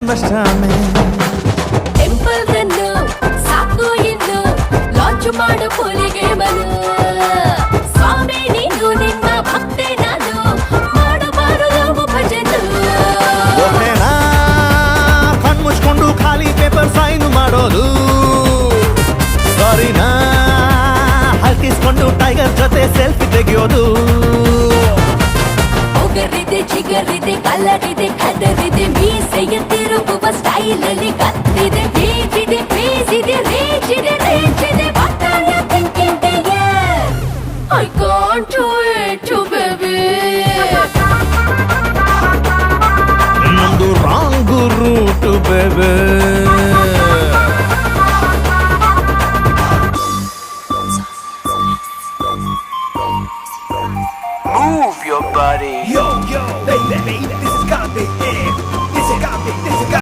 ನಷ್ಟನೇ temple run ಸಾಕು ಇನ್ನು launch ಮಾಡು ಪೋಲಿಗೆ ಮನು ಸ್ವಾಮಿ ನೀನು ನಿನ್ನ ಭಕ್ತೆ ನಾನು ಮಾಡಬಾರು ನಾವು ಭಜನು ಒಬ್ನೇನಾ ಕಣ್ ಮುಚ್ಕೊಂಡು ಖಾಲಿ ಪೇಪರ್ ಸೈನ್ ಮಾಡೋದು ಸಾರಿನಾ ಹಲ್ಕಿಸ್ಕೊಂಡು ಟೈಗರ್ ಜೊತೆ ಸೆಲ್ಫಿ ತೆಗೆಯೋದು ಒಗರಿದೆ ಚಿಗರಿದೆ ಕಲರಿದೆ ಕದರಿದೆ ಮೀಸೆಯ ತಿರುಗುವ ಸ್ಟೈಲ್ ಅಲ್ಲಿ ಕತ್ತಿದೆ ಬೀಜಿದೆ ಬೀಸಿದೆ ರೇಜಿದೆ ರೇಜಿದೆ What are you thinking dear? I can't wait baby ನಮ್ದು ರಾಂಗ್ ರೂಟ್ ಬೇಬೆ